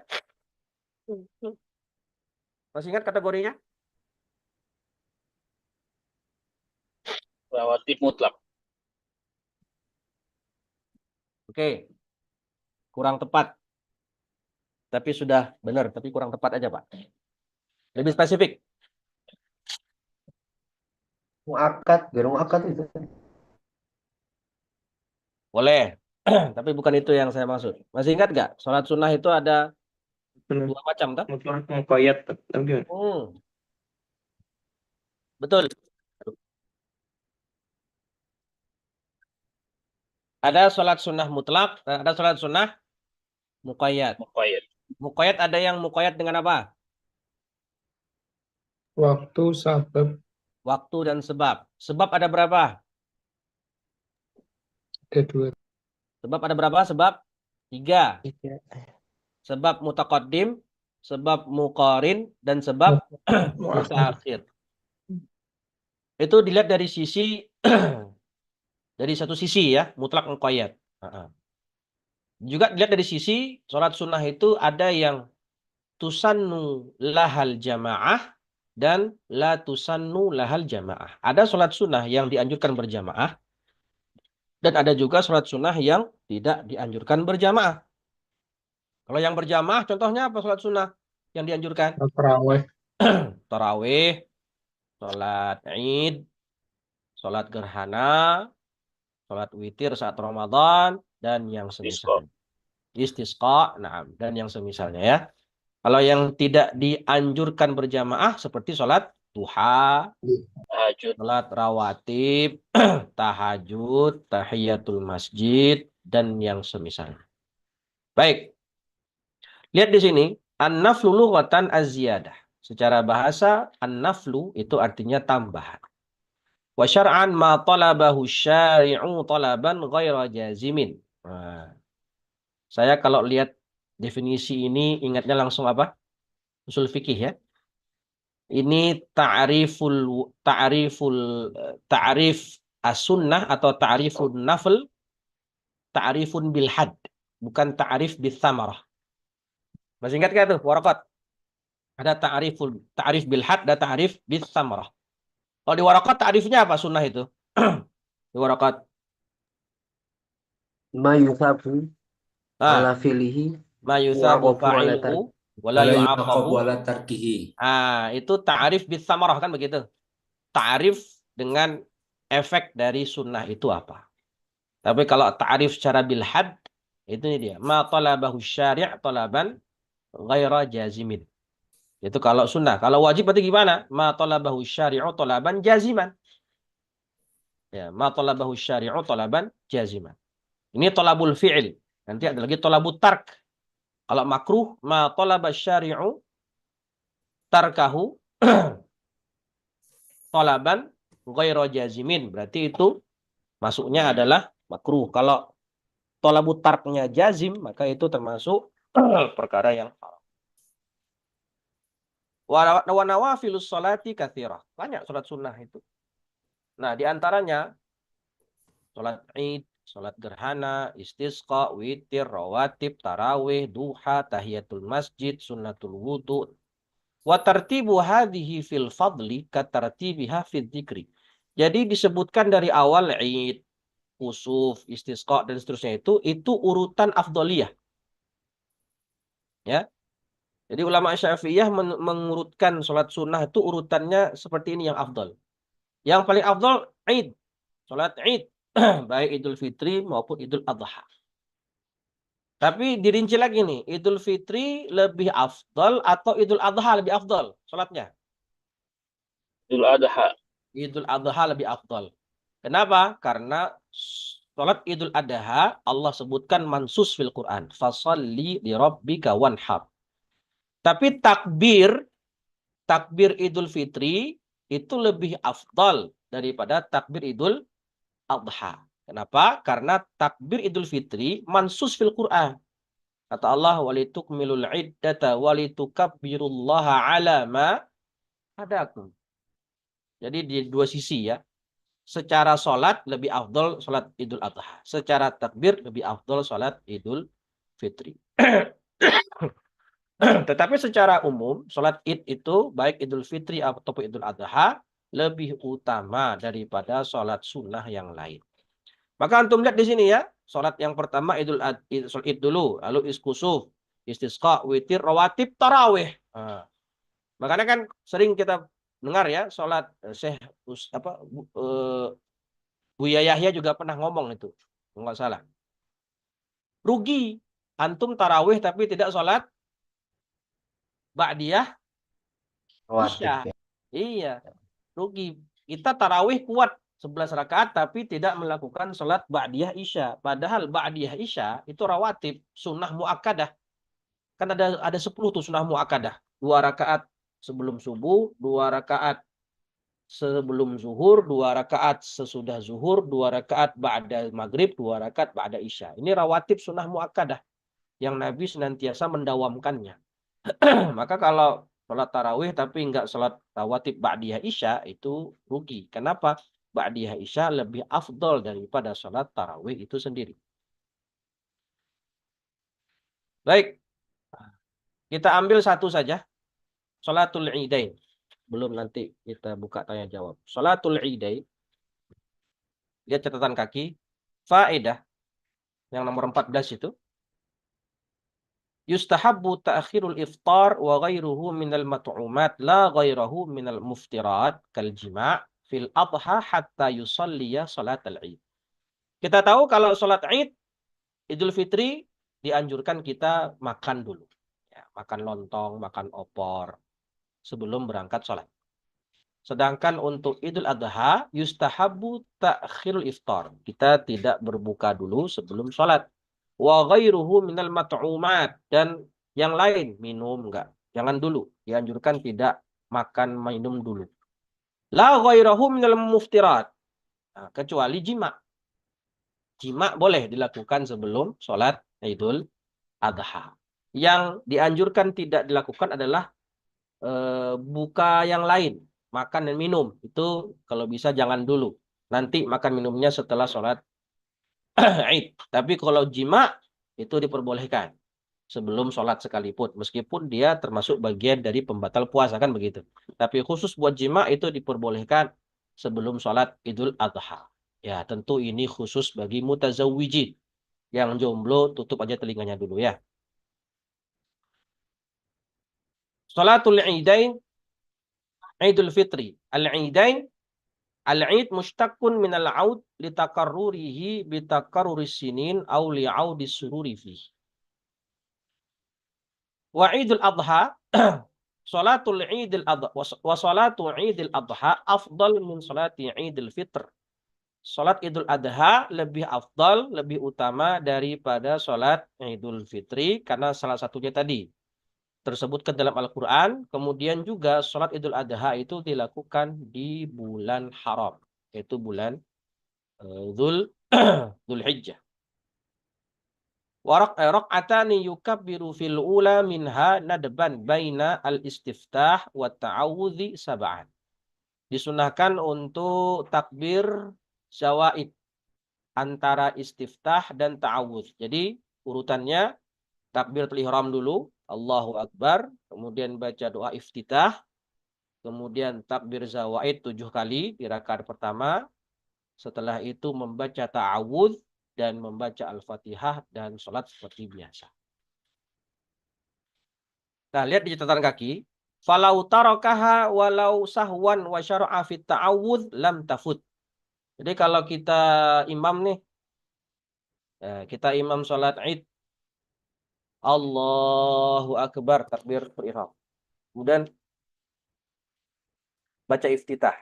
Masih ingat kategorinya? Rawatib mutlak. Oke. Kurang tepat. Tapi sudah benar, tapi kurang tepat aja, Pak. Lebih spesifik. Muakkad, biar muakkad itu. Boleh. Tapi bukan itu yang saya maksud. Masih ingat nggak? Sholat sunnah itu ada dua macam, tak? Muqayyad, Betul. Ada sholat sunnah mutlak, dan ada sholat sunnah muqayyad. Muqayyad ada yang muqayyad dengan apa? waktu, sabab, Waktu dan sebab. Sebab ada berapa? ada dua, Sebab ada berapa? Sebab 3. tiga. Sebab mutaqaddim, sebab muqarin, dan sebab mutaakhir. Itu dilihat dari sisi dari satu sisi, ya, mutlak muqayyad. Juga dilihat dari sisi sholat sunnah itu ada yang tusannu lahal jamaah dan la tusannu lahal jamaah. Ada sholat sunnah yang dianjurkan berjamaah dan ada juga sholat sunnah yang tidak dianjurkan berjamaah. Kalau yang berjamaah contohnya apa sholat sunnah yang dianjurkan? Tarawih. Tarawih, sholat Id, sholat gerhana, sholat witir saat Ramadan, dan yang semisalnya. Istisqa, nah, dan yang semisalnya ya. Kalau yang tidak dianjurkan berjamaah seperti sholat duha, sholat rawatib, tahajud, tahiyatul masjid, dan yang semisalnya. Baik. Lihat di sini, an-naflu lughatan az-ziyadah. Secara bahasa, an-naflu itu artinya tambahan. Wa syar'an ma talabahu syari'u talaban ghaira jazimin. Nah, saya kalau lihat definisi ini ingatnya langsung apa? Usul fikih ya. Ini ta'rif as-sunnah atau ta'rifun nafl, ta'rifun bil had, bukan ta'rif bis samarah. Masih ingat gak tuh warakat? Ada ta'rif bil had, ada ta'rif bis samarah. Kalau di warakat ta'rifnya apa sunnah itu? Di warakat. Ma yusabu ala filihi Ma yusabu fa'iluhu wala yu'aqabu ala tarkihi. itu ta'rif bis samarah kan begitu. Ta'rif dengan efek dari sunnah itu apa. Tapi kalau ta'rif secara bil had, itu ini dia. Ma talabahu syari' talaban ghaira jazimin. Itu kalau sunnah. Kalau wajib berarti gimana? Ma talabahu syari'u talaban jaziman. Ya, ma talabahu syari'u talaban jaziman. Ini talabul fi'il. Nanti ada lagi talabut tark. Kalau makruh, ma talaba syari'u tarkahu talaban ghairu jazimin. Berarti itu masuknya adalah makruh. Kalau talabut tarknya jazim, maka itu termasuk perkara yang haram. Wa nawafilus sholati katsirah. Banyak sholat sunnah itu. Nah, di antaranya sholat Id, sholat gerhana, istisqa, witir, rawatib, tarawih, duha, tahiyatul masjid, sunnatul wudu. Wa tartibu hadhihi fil fadli katartibiha fil dzikri. Jadi disebutkan dari awal Id, kusuf, istisqa dan seterusnya itu urutan afdoliyah. Ya. Jadi ulama Syafi'iyah mengurutkan sholat sunnah itu urutannya seperti ini yang afdol. Yang paling afdol Id, sholat Id, baik Idul Fitri maupun Idul Adha. Tapi dirinci lagi nih, Idul Fitri lebih afdol atau Idul Adha lebih afdol sholatnya? Idul Adha. Idul Adha lebih afdol. Kenapa? Karena sholat Idul Adha Allah sebutkan mansus fil Quran. Fasalli li rabbika wanhar. Tapi takbir Idul Fitri itu lebih afdal daripada takbir Idul Adha. Kenapa? Karena takbir Idul Fitri mansus fil Quran. Kata Allah, walitukmilul iddata walitukabbirullaha ala ma hadakum. Jadi di dua sisi ya. Secara sholat lebih afdal sholat Idul Adha. Secara takbir lebih afdal sholat Idul Fitri. Tetapi secara umum, sholat Id itu, baik Idul Fitri ataupun Idul Adha, lebih utama daripada sholat sunnah yang lain. Maka antum lihat di sini ya, sholat yang pertama sholat Id dulu, lalu iskusuf, istisqa, witir, rawatib, tarawih. Nah, makanya kan sering kita dengar ya, sholat Buya Yahya juga pernah ngomong itu, nggak salah. Rugi, antum tarawih tapi tidak sholat ba'diyah isya. Iya, rugi. Kita tarawih kuat 11 rakaat tapi tidak melakukan sholat ba'diyah isya. Padahal ba'diyah isya itu rawatib, sunnah mu'akkadah. Kan ada 10 tuh sunnah mu'akkadah. 2 rakaat sebelum subuh, 2 rakaat sebelum zuhur, 2 rakaat sesudah zuhur, 2 rakaat ba'da maghrib, 2 rakaat ba'da isya. Ini rawatib sunnah mu'akkadah yang Nabi senantiasa mendawamkannya. Maka kalau sholat tarawih tapi enggak sholat rawatib ba'diyah isya itu rugi. Kenapa? Ba'diyah isya lebih afdol daripada sholat tarawih itu sendiri. Baik. Kita ambil satu saja. Salatul Idain. Belum, nanti kita buka tanya jawab. Salatul Idain. Lihat catatan kaki. Faedah. Yang nomor 14 itu. Yustahabbu ta'khirul iftar wa ghairuhu minal mat'umat la ghairahu minal muftirat kal jima' fil adha hatta yusalliya salatal Id. Kita tahu kalau salat Id, Idul Fitri, dianjurkan kita makan dulu. Ya, makan lontong, makan opor sebelum berangkat sholat. Sedangkan untuk Idul Adha, yustahabbu ta'khirul iftar. Kita tidak berbuka dulu sebelum sholat. Wa ghairuhu minal mat'umat. Dan yang lain, minum enggak. Jangan dulu. Dianjurkan tidak makan, minum dulu. La ghairahu minal muftirat. Nah, kecuali jima'. Jima' boleh dilakukan sebelum sholat Idul Adha. Yang dianjurkan tidak dilakukan adalah buka yang lain. Makan dan minum. Itu kalau bisa jangan dulu. Nanti makan minumnya setelah sholat Id. Tapi kalau jima' itu diperbolehkan sebelum sholat sekalipun. Meskipun dia termasuk bagian dari pembatal puasa, kan begitu. Tapi khusus buat jima' itu diperbolehkan sebelum sholat Idul Adha. Ya, tentu ini khusus bagi mutazawwijin. Yang jomblo tutup aja telinganya dulu ya. Salatul Idain, Idul Fitri. Al-Idain, Al-Id mushtaqun min al-aud litakarrurihi bitakarruris sinin aw li'audis sururi fihi. Wa Idul Adha, salatul Idul Adha wa salatu Idul Adha afdal min salati Idul Fitr. Salat Idul Adha lebih afdal, lebih utama daripada salat Idul Fitri karena salah satunya tadi tersebutkan dalam Al-Quran. Kemudian juga sholat Idul Adha itu dilakukan di bulan haram, yaitu bulan Dzulhijjah. Rak'atani yukabbiru fil ula minha nadban baina al-istiftah wa ta'awudhi sab'an. Disunahkan untuk takbir zawaid antara istiftah dan ta'awudh. Jadi urutannya takbiratul ihram dulu, Allahu Akbar, kemudian baca doa iftitah, kemudian takbir zawaid 7 kali di rakaat pertama, setelah itu membaca ta'awudz dan membaca Al-Fatihah dan sholat seperti biasa. Nah, lihat di catatan kaki, falau tarakaha walau sahwan wa syara'a fit ta'awudz lam tafut. Jadi kalau kita imam nih, kita imam sholat Id, Allahu Akbar, takbir ihram. Kemudian baca iftitah.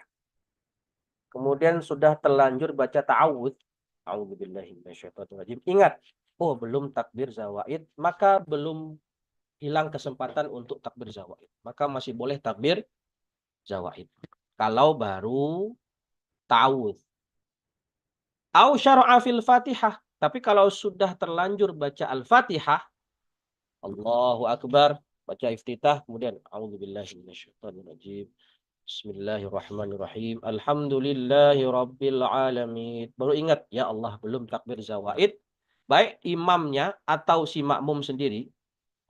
Kemudian sudah terlanjur baca ta'awudz. A'udzubillahi minasyaitonirrajim. Ingat, oh belum takbir zawaid, maka belum hilang kesempatan untuk takbir zawaid. Maka masih boleh takbir zawaid. Kalau baru ta'awudz. Au syara'a fil Fatihah. Tapi kalau sudah terlanjur baca Al-Fatihah, Allahu Akbar, baca iftitah, kemudian a'udzubillahi minasyaitonirrajim. Bismillahirrahmanirrahim. Alhamdulillahi rabbil alamin. Baru ingat, ya Allah, belum takbir zawaid. Baik imamnya atau si makmum sendiri,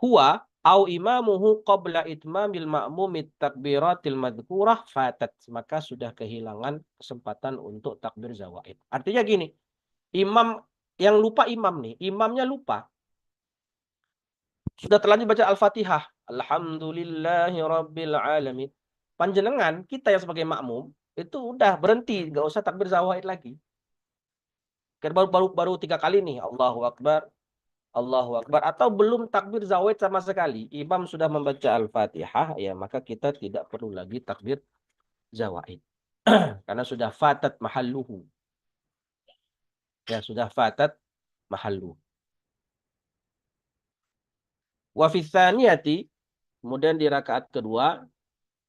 huwa au imamuhu qabla itmamil ma'mumit takbiratil madhkurah fatat. Maka sudah kehilangan kesempatan untuk takbir zawaid. Artinya gini, imam yang lupa imam nih, imamnya lupa. Sudah terlanjur baca Al-Fatihah. Alhamdulillahi rabbil alamin. Panjenengan, kita yang sebagai makmum, itu udah berhenti. Nggak usah takbir zawaid lagi. Baru 3 kali nih. Allahu Akbar. Allahu Akbar. Atau belum takbir zawaid sama sekali. Imam sudah membaca Al-Fatihah. Ya, maka kita tidak perlu lagi takbir zawaid. Karena sudah fatat mahalluhu. Ya, sudah fatat mahalluhu. Wa fi tsaniyati, kemudian di rakaat kedua,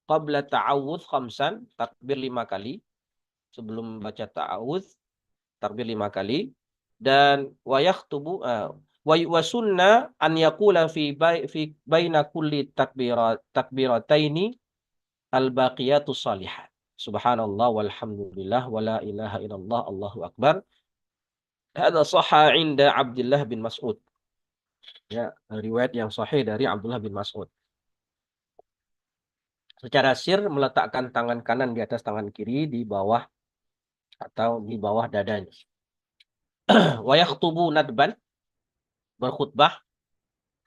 qabla ta'awudz khamsan, takbir 5 kali. Sebelum baca ta'awudz, takbir 5 kali. Dan wa yakhtubu wa sunnah an yaqula fi baina kulli takbirataini al-baqiyatus shalihat. Subhanallah walhamdulillah wala ilaha illallah Allahu akbar. Hadza sahha 'inda Abdullah bin Mas'ud. Ya, riwayat yang sahih dari Abdullah bin Mas'ud. Secara sir meletakkan tangan kanan di atas tangan kiri di bawah atau di bawah dadanya. Wa yakhtubu nadban, berkhutbah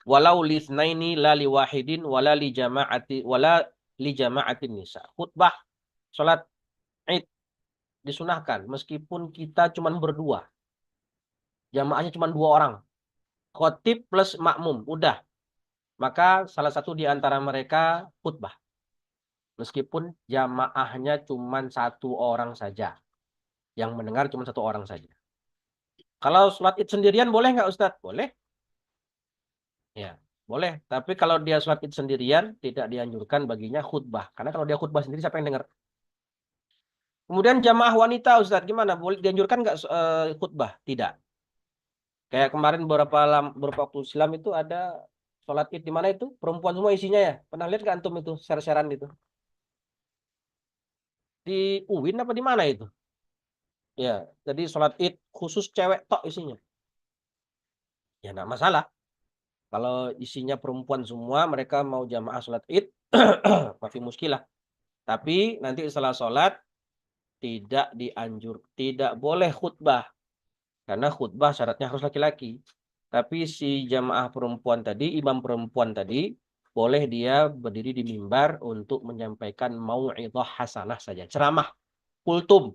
walau litsnaini la liwahidin wala li jama'atin nisa. Khutbah salat Id disunahkan meskipun kita cuma berdua. Jamaahnya cuma 2 orang. Khotib plus makmum, udah. Maka salah satu di antara mereka khutbah. Meskipun jamaahnya cuma 1 orang saja. Yang mendengar cuma 1 orang saja. Kalau sholat id sendirian boleh nggak Ustadz? Boleh. Ya, boleh. Tapi kalau dia sholat id sendirian, tidak dianjurkan baginya khutbah. Karena kalau dia khutbah sendiri, siapa yang dengar? Kemudian jamaah wanita Ustadz, gimana? Boleh dianjurkan nggak khutbah? Tidak. Kayak kemarin beberapa waktu silam itu ada sholat id di mana itu? Perempuan semua isinya ya. Pernah lihat nggak antum itu? Share-sharean itu. Di UIN apa di mana itu? Ya, jadi sholat id khusus cewek tok isinya. Ya, nggak masalah. Kalau isinya perempuan semua, mereka mau jamaah sholat id, mafi muskilah. Tapi nanti setelah sholat, tidak boleh khutbah. Karena khutbah syaratnya harus laki-laki. Tapi si jamaah perempuan tadi, imam perempuan tadi, boleh dia berdiri di mimbar untuk menyampaikan mau'idhah hasanah saja. Ceramah, kultum,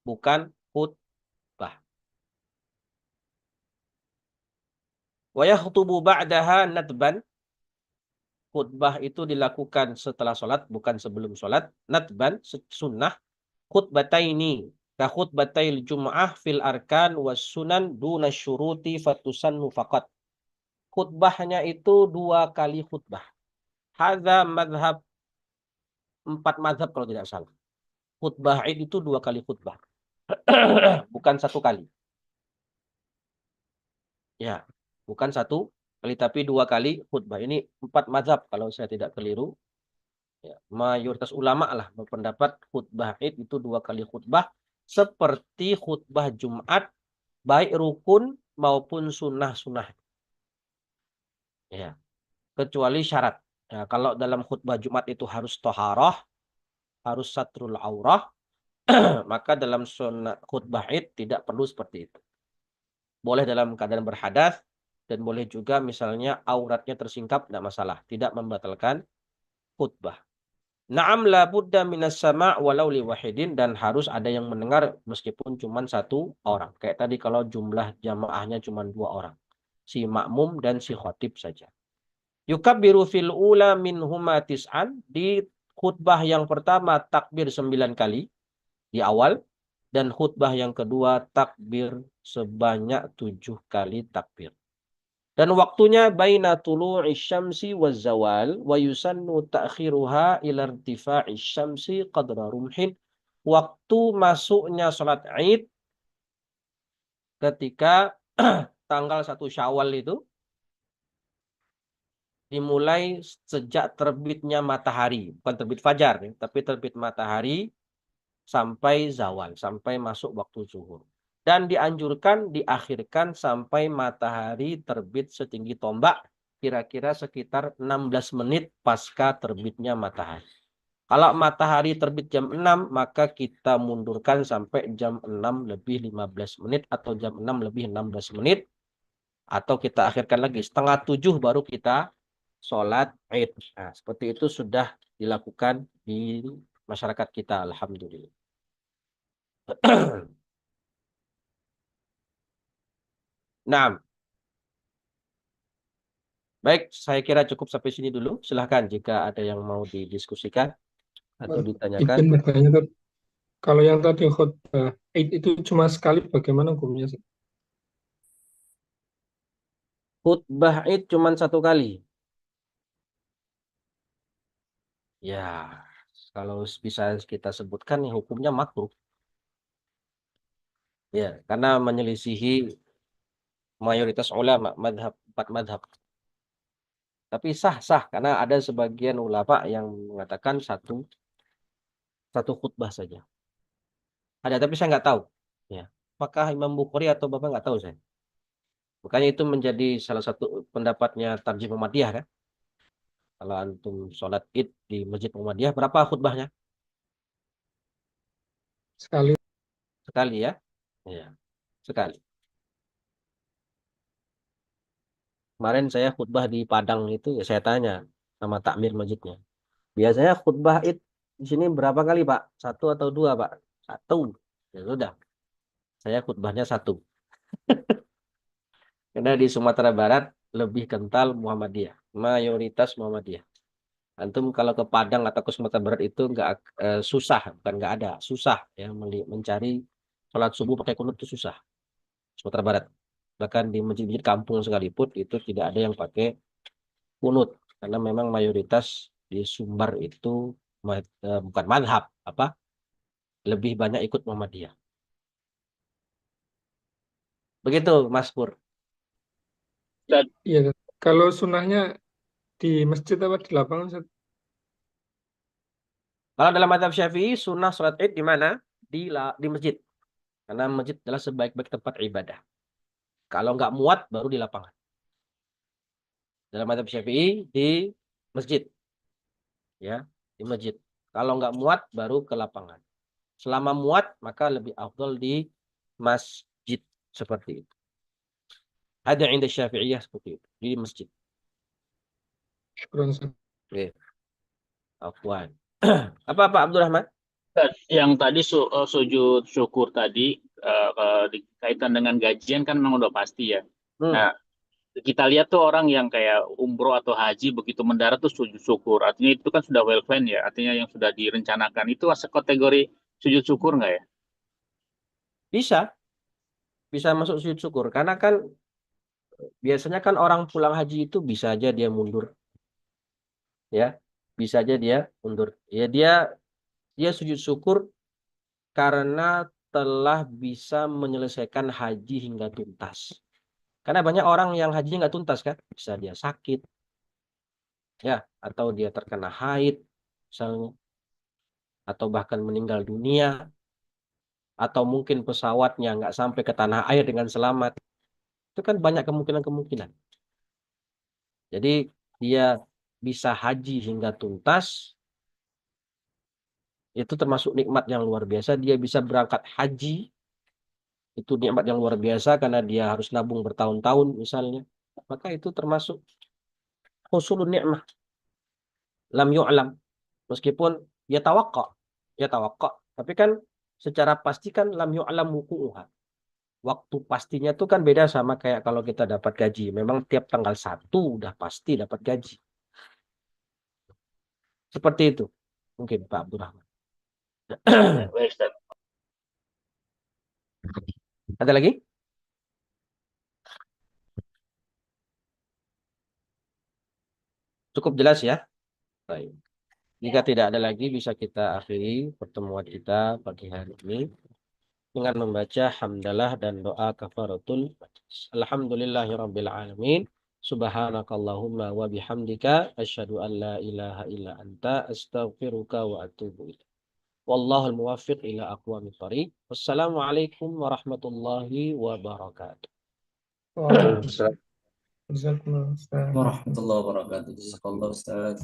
bukan khutbah. Wa yakhtubu ba'daha nadban. Khutbah itu dilakukan setelah sholat, bukan sebelum sholat. Nadban, sunnah. Khutbataini. Ka khutbatail jum'ah fil arkan was sunan duna syuruti fatusannu faqat. Khutbahnya itu 2 kali khutbah. Hadza madhab 4 madhab kalau tidak salah. Khutbah Id itu 2 kali khutbah. Bukan 1 kali. Ya, bukan 1 kali tapi 2 kali khutbah. Ini 4 mazhab kalau saya tidak keliru. Ya, mayoritas ulama lah berpendapat khutbah Id itu 2 kali khutbah seperti khutbah Jumat baik rukun maupun sunnah-sunnah. Ya, kecuali syarat. Ya, kalau dalam khutbah Jumat itu harus toharoh, harus satrul aurah, maka dalam sunnah khutbah Id tidak perlu seperti itu. Boleh dalam keadaan berhadas dan boleh juga misalnya auratnya tersingkap, tidak masalah, tidak membatalkan khutbah. Na'am la budda minas sama' walau li wahidin, dan harus ada yang mendengar meskipun cuma 1 orang. Kayak tadi kalau jumlah jamaahnya cuma 2 orang. Si makmum dan si khotib saja. Yukabbiru fil ula minhuma tis'an, di khutbah yang pertama takbir 9 kali di awal, dan khutbah yang kedua takbir sebanyak 7 kali takbir. Dan waktunya baina tulu'i syamsi waz zawal wa yusannu ta'khiruha ila irtifa'i syamsi qadra rumhin. Waktu masuknya salat Id ketika tanggal 1 Syawal itu dimulai sejak terbitnya matahari, bukan terbit fajar, tapi terbit matahari sampai zawal, sampai masuk waktu zuhur. Dan dianjurkan diakhirkan sampai matahari terbit setinggi tombak, kira-kira sekitar 16 menit pasca terbitnya matahari. Kalau matahari terbit jam 6, maka kita mundurkan sampai jam 6 lebih 15 menit atau jam 6 lebih 16 menit. Atau kita akhirkan lagi, setengah 7 baru kita sholat Id. Nah, seperti itu sudah dilakukan di masyarakat kita, alhamdulillah. Nah, baik, saya kira cukup sampai sini dulu. Silahkan jika ada yang mau didiskusikan atau ditanyakan. Izin bertanya, Ustaz. Kalau yang tadi khutbah Id itu cuma sekali, bagaimana hukumnya, Ustaz? Khutbah Id cuma 1 kali. Ya, kalau bisa kita sebutkan ya hukumnya makruh. Ya, karena menyelisihi mayoritas ulama, 4 madhab. Tapi sah-sah karena ada sebagian ulama yang mengatakan satu khutbah saja. Ada, tapi saya nggak tahu. Ya, apakah Imam Bukhari atau Bapak nggak tahu saya. Makanya itu menjadi salah satu pendapatnya Tarjih Muhammadiyah kan. Kalau antum sholat id di Masjid Muhammadiyah, berapa khutbahnya? Sekali. Sekali ya? Iya, sekali. Kemarin saya khutbah di Padang itu, ya saya tanya sama takmir masjidnya. Biasanya khutbah id di sini berapa kali, Pak? 1 atau 2, Pak? 1. Ya sudah, saya khutbahnya 1. Karena di Sumatera Barat lebih kental Muhammadiyah, mayoritas Muhammadiyah. Antum kalau ke Padang atau ke Sumatera Barat itu susah, bukan nggak ada, susah ya mencari sholat subuh pakai kunut itu susah. Sumatera Barat. Bahkan di masjid-masjid kampung sekalipun itu tidak ada yang pakai kunut karena memang mayoritas di Sumbar itu bukan madhab, lebih banyak ikut Muhammadiyah. Begitu, Mas Pur. Iya, kalau sunnahnya di masjid apa di lapangan, Ustaz? Kalau dalam mazhab Syafi'i, sunnah sholat id di mana? Di masjid. Karena masjid adalah sebaik-baik tempat ibadah. Kalau nggak muat, baru di lapangan. Dalam mazhab Syafi'i, di masjid. Ya, di masjid. Kalau nggak muat, baru ke lapangan. Selama muat, maka lebih afdal di masjid. Seperti itu. Ada indah Syafi'iyah seperti itu. Di masjid. Syukran, Ustaz. Oke. Afwan. Apa Pak Abdurrahman? Yang tadi sujud syukur tadi kaitan dengan gajian kan memang udah pasti ya. Nah, kita lihat tuh orang yang kayak umroh atau haji begitu mendarat tuh sujud syukur. Artinya itu kan sudah well planned ya. Artinya yang sudah direncanakan. Itu masuk kategori sujud syukur nggak ya? Bisa masuk sujud syukur. Karena kan biasanya kan orang pulang haji itu bisa aja dia mundur. Ya, bisa aja dia mundur. Ya dia sujud syukur karena telah bisa menyelesaikan haji hingga tuntas. Karena banyak orang yang haji nggak tuntas kan, bisa dia sakit, ya, atau dia terkena haid, misalnya, atau bahkan meninggal dunia, atau mungkin pesawatnya nggak sampai ke tanah air dengan selamat. Itu kan banyak kemungkinan-kemungkinan. Jadi dia bisa haji hingga tuntas, itu termasuk nikmat yang luar biasa. Dia bisa berangkat haji, itu nikmat yang luar biasa karena dia harus nabung bertahun-tahun misalnya. Maka itu termasuk husulun nikmah. Lam yu'lam. Meskipun ya tawakka. Tapi kan secara pasti kan lam yu'lam wuku'uha. Waktu pastinya itu kan beda sama kayak kalau kita dapat gaji. Memang tiap tanggal 1 udah pasti dapat gaji. Seperti itu. Mungkin Pak Abdurrahman. Ada lagi? Cukup jelas ya? Baik. Jika tidak ada lagi, bisa kita akhiri pertemuan kita pagi hari ini dengan membaca hamdalah dan doa kafaratul majlis. Alhamdulillahirabbil alamin. Subhanakallahumma wa bihamdika asyhadu an la ilaha illa anta astaghfiruka wa atubu ilaik. Wallahul muwaffiq ila aqwamit thoriq. Wassalamualaikum warahmatullahi wabarakatuh. Waalaikumsalam. Jazakumullah, Ustaz. Warahmatullahi wabarakatuh. Jazakallah Ustaz.